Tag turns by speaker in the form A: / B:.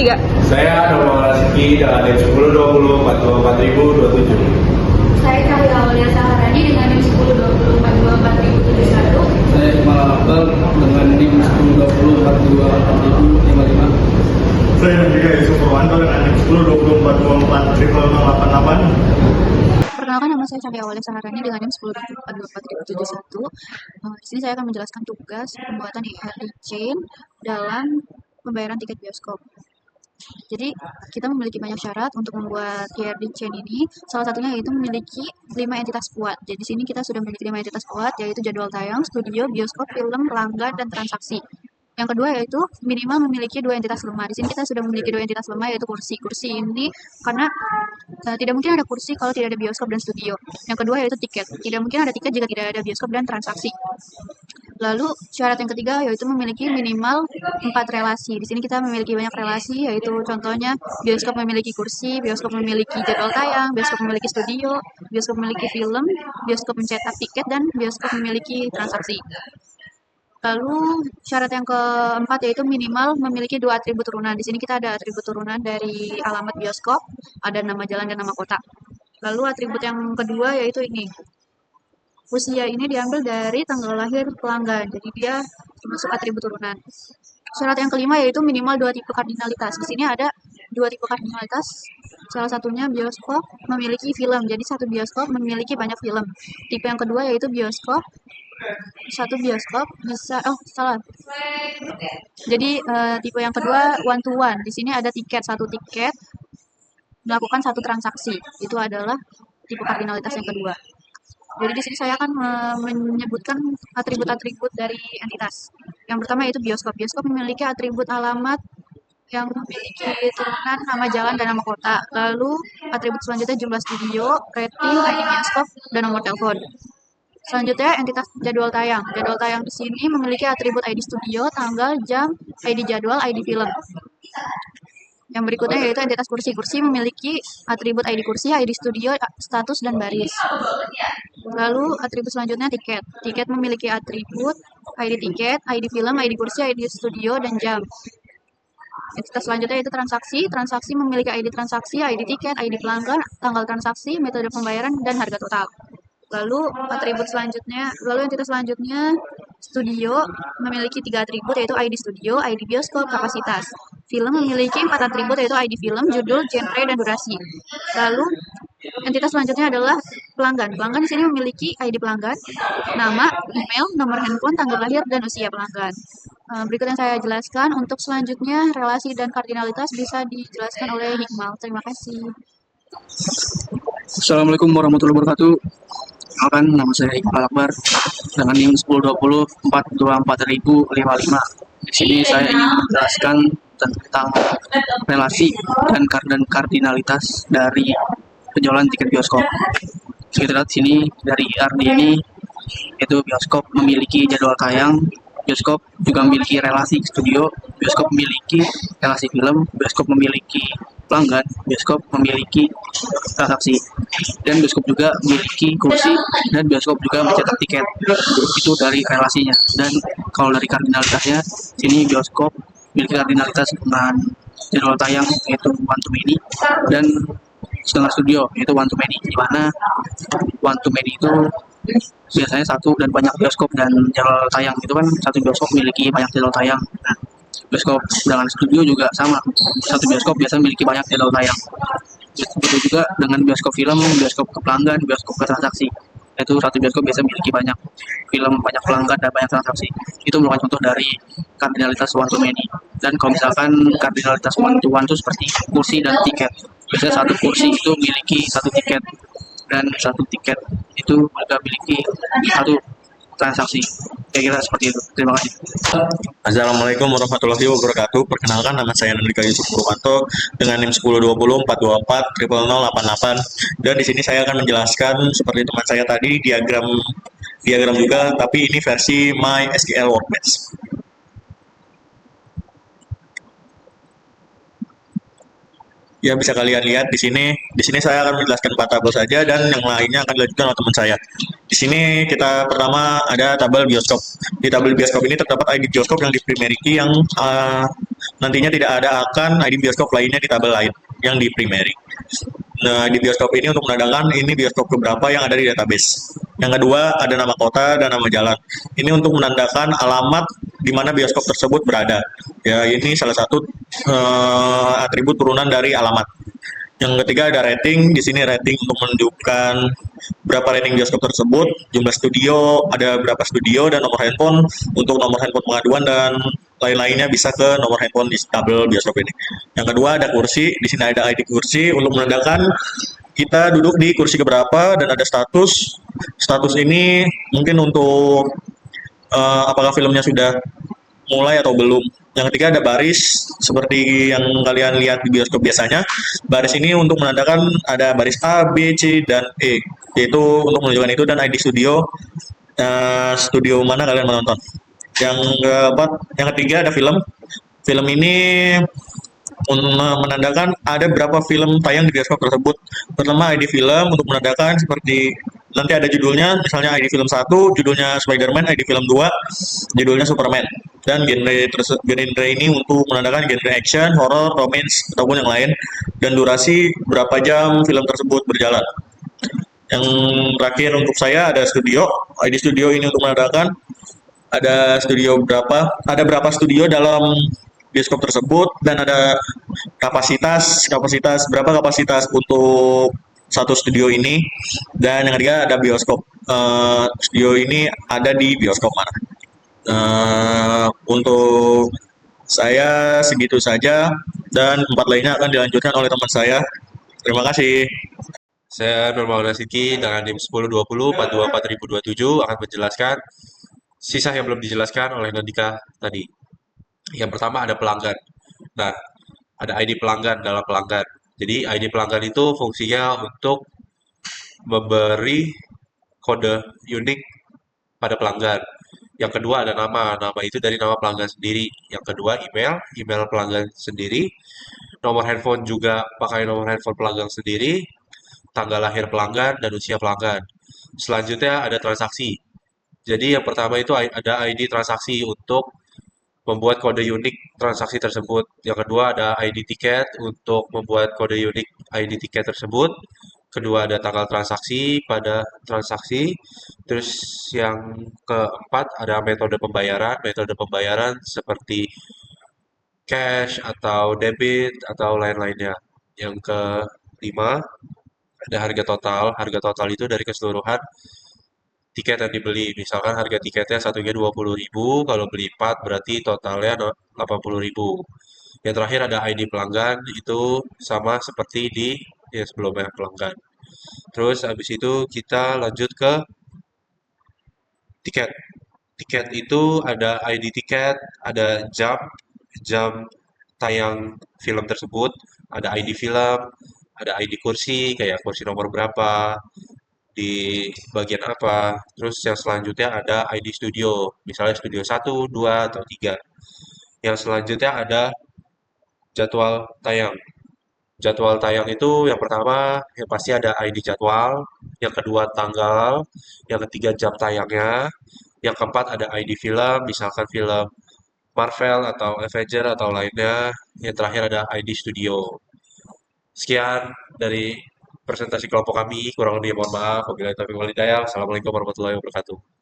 A: Tiga.
B: Saya Nurul Rizky dengan NIM 1020 424.027.
C: Saya Cahaya Aulia Saharani dengan NIM 1020 424.071.
D: Saya Iqbal Akbar dengan NIM 1020 424.055.
E: Saya juga Yusuf Purwanto dengan NIM 1020 424
C: Perkenalkan, nama saya Cahaya Aulia Saharani dengan NIM 1020 424.071. Di sini saya akan menjelaskan tugas pembuatan IRD chain dalam pembayaran tiket bioskop. Jadi kita memiliki banyak syarat untuk membuat IRD chain ini. Salah satunya yaitu memiliki 5 entitas kuat. Jadi di sini kita sudah memiliki 5 entitas kuat, yaitu jadwal tayang, studio, bioskop, film, pelanggan, dan transaksi. Yang kedua yaitu minimal memiliki 2 entitas lemah. Di sini kita sudah memiliki 2 entitas lemah, yaitu kursi. Kursi ini karena tidak mungkin ada kursi kalau tidak ada bioskop dan studio. Yang kedua yaitu tiket. Tidak mungkin ada tiket jika tidak ada bioskop dan transaksi. Lalu syarat yang ketiga yaitu memiliki minimal 4 relasi. Di sini kita memiliki banyak relasi, yaitu contohnya bioskop memiliki kursi, bioskop memiliki jadwal tayang, bioskop memiliki studio, bioskop memiliki film, bioskop mencetak tiket, dan bioskop memiliki transaksi. Lalu syarat yang keempat yaitu minimal memiliki 2 atribut turunan. Di sini kita ada atribut turunan dari alamat bioskop, ada nama jalan dan nama kota. Lalu atribut yang kedua yaitu ini. Usia ini diambil dari tanggal lahir pelanggan, jadi dia termasuk atribut turunan. Syarat yang kelima yaitu minimal 2 tipe kardinalitas. Di sini ada 2 tipe kardinalitas. Salah satunya bioskop memiliki film, jadi satu bioskop memiliki banyak film. Tipe yang kedua yaitu satu bioskop bisa Jadi tipe yang kedua one to one. Di sini ada satu tiket melakukan satu transaksi. Itu adalah tipe kardinalitas yang kedua. Jadi di sini saya akan menyebutkan atribut-atribut dari entitas. Yang pertama yaitu bioskop. Bioskop memiliki atribut alamat yang memiliki turunan nama jalan dan nama kota. Lalu atribut selanjutnya jumlah studio, rating, ID bioskop, dan nomor telepon. Selanjutnya entitas jadwal tayang. Jadwal tayang di sini memiliki atribut ID studio, tanggal, jam, ID jadwal, ID film. Yang berikutnya yaitu entitas kursi. Kursi memiliki atribut ID kursi, ID studio, status, dan baris. Lalu atribut selanjutnya tiket. Tiket memiliki atribut ID tiket, ID film, ID kursi, ID studio, dan jam. Entitas selanjutnya yaitu transaksi. Transaksi memiliki ID transaksi, ID tiket, ID pelanggan, tanggal transaksi, metode pembayaran, dan harga total. Lalu entitas selanjutnya studio memiliki 3 atribut yaitu ID studio, ID bioskop, kapasitas. Film memiliki 4 atribut yaitu ID film, judul, genre, dan durasi. Lalu entitas selanjutnya adalah pelanggan. Pelanggan di sini memiliki ID pelanggan, nama, email, nomor handphone, tanggal lahir, dan usia pelanggan. Berikut yang saya jelaskan. Untuk selanjutnya relasi dan kardinalitas bisa dijelaskan oleh Hikmal. Terima kasih.
D: Assalamualaikum warahmatullahi wabarakatuh. Perkenalkan, nama saya Iqbal Akbar dengan NIM 1020 424.055. Di sini saya ingin menjelaskan tentang relasi dan kardinalitas dari penjualan tiket bioskop. Kita lihat sini dari IRD ini, yaitu bioskop memiliki jadwal tayang, bioskop juga memiliki relasi studio, bioskop memiliki relasi film, bioskop memiliki pelanggan, bioskop memiliki transaksi, dan bioskop juga memiliki kursi, dan bioskop juga mencetak tiket. Itu dari relasinya. Dan kalau dari kardinalitasnya, sini bioskop memiliki kardinalitas dengan jadwal tayang yaitu one to many, dan setengah studio yaitu one to many, di mana one to many itu biasanya satu dan banyak bioskop dan jadwal tayang. Itu kan satu bioskop memiliki banyak jadwal tayang. Nah, bioskop dengan studio juga sama, satu bioskop biasanya memiliki banyak jadwal tayang. Begitu juga dengan bioskop film, bioskop ke pelanggan, bioskop ke transaksi. Itu satu bioskop biasa memiliki banyak film, banyak pelanggan, dan banyak transaksi. Itu merupakan contoh dari kardinalitas one to many. Dan kalau misalkan kardinalitas one to one itu seperti kursi dan tiket. Biasanya satu kursi itu memiliki satu tiket, dan satu tiket itu juga memiliki satu transaksi. Kira-kira seperti itu. Terima kasih.
E: Assalamualaikum warahmatullahi wabarakatuh. Perkenalkan, nama saya Nandika Yusuf Purwanto dengan NIM 1020 424 00088. Dan di sini saya akan menjelaskan seperti teman saya tadi, diagram juga, tapi ini versi MySQL Workbench. Ya, bisa kalian lihat di sini. Di sini saya akan menjelaskan 4 tabel saja, dan yang lainnya akan dilanjutkan oleh teman saya. Di sini kita pertama ada tabel bioskop. Di tabel bioskop ini terdapat ID bioskop yang dimiliki yang nantinya tidak ada akan ID bioskop lainnya di tabel lain yang di primary. Nah, di bioskop ini untuk menandakan ini bioskop keberapa yang ada di database. Yang kedua, ada nama kota dan nama jalan. Ini untuk menandakan alamat di mana bioskop tersebut berada. Ya, ini salah satu atribut turunan dari alamat. Yang ketiga ada rating. Di sini rating untuk menunjukkan berapa rating bioskop tersebut, jumlah studio, ada berapa studio, dan nomor handphone. Untuk nomor handphone pengaduan dan lain-lainnya bisa ke nomor handphone di tabel bioskop ini. Yang kedua ada kursi. Di sini ada ID kursi untuk menandakan kita duduk di kursi keberapa, dan ada status. Status ini mungkin untuk apakah filmnya sudah mulai atau belum. Yang ketiga ada baris, seperti yang kalian lihat di bioskop biasanya. Baris ini untuk menandakan ada baris A, B, C, dan E, yaitu untuk menunjukkan itu, dan ID studio, studio mana kalian menonton. Yang keempat, yang ketiga ada film. Film ini menandakan ada berapa film tayang di bioskop tersebut. Pertama ID film untuk menandakan seperti nanti ada judulnya, misalnya ID film 1 judulnya Spider-Man, ID film 2 judulnya Superman. Dan genre ini untuk menandakan genre action, horror, romance, ataupun yang lain, dan durasi berapa jam film tersebut berjalan. Yang terakhir untuk saya ada studio. ID studio ini untuk menandakan ada studio berapa, ada berapa studio dalam bioskop tersebut, dan ada kapasitas berapa kapasitas untuk satu studio ini. Dan yang ketiga ada bioskop. Studio ini ada di bioskop mana. Untuk saya segitu saja, dan empat lainnya akan dilanjutkan oleh teman saya. Terima kasih.
A: Saya Nurmal Nasiki dengan NIM 1020 424.027 akan menjelaskan sisa yang belum dijelaskan oleh Nandika tadi. Yang pertama ada pelanggan. Nah, ada ID pelanggan dalam pelanggan. Jadi ID pelanggan itu fungsinya untuk memberi kode unik pada pelanggan. Yang kedua ada nama. Nama itu dari nama pelanggan sendiri. Yang kedua email pelanggan sendiri. Nomor handphone juga pakai nomor handphone pelanggan sendiri. Tanggal lahir pelanggan dan usia pelanggan. Selanjutnya ada transaksi. Jadi yang pertama itu ada ID transaksi untuk membuat kode unik transaksi tersebut. Yang kedua ada ID tiket untuk membuat kode unik ID tiket tersebut. Kedua ada tanggal transaksi pada transaksi. Terus yang keempat ada metode pembayaran. Metode pembayaran seperti cash atau debit atau lain-lainnya. Yang kelima ada harga total. Harga total itu dari keseluruhan tiket yang dibeli. Misalkan harga tiketnya satunya 20.000, kalau beli 4 berarti totalnya 80.000. Yang terakhir ada ID pelanggan, itu sama seperti di yang sebelumnya pelanggan. Terus habis itu kita lanjut ke tiket. Tiket itu ada ID tiket, ada jam tayang film tersebut, ada ID film, ada ID kursi, kayak kursi nomor berapa, di bagian apa. Terus yang selanjutnya ada ID studio, misalnya studio 1, 2, atau 3. Yang selanjutnya ada jadwal tayang. Jadwal tayang itu yang pertama yang pasti ada ID jadwal, yang kedua tanggal, yang ketiga jam tayangnya, yang keempat ada ID film, misalkan film Marvel atau Avenger atau lainnya, yang terakhir ada ID studio. Sekian dari presentasi kelompok kami, kurang lebih mohon maaf. Wabillahi taufiq wal hidayah. Assalamualaikum warahmatullahi wabarakatuh.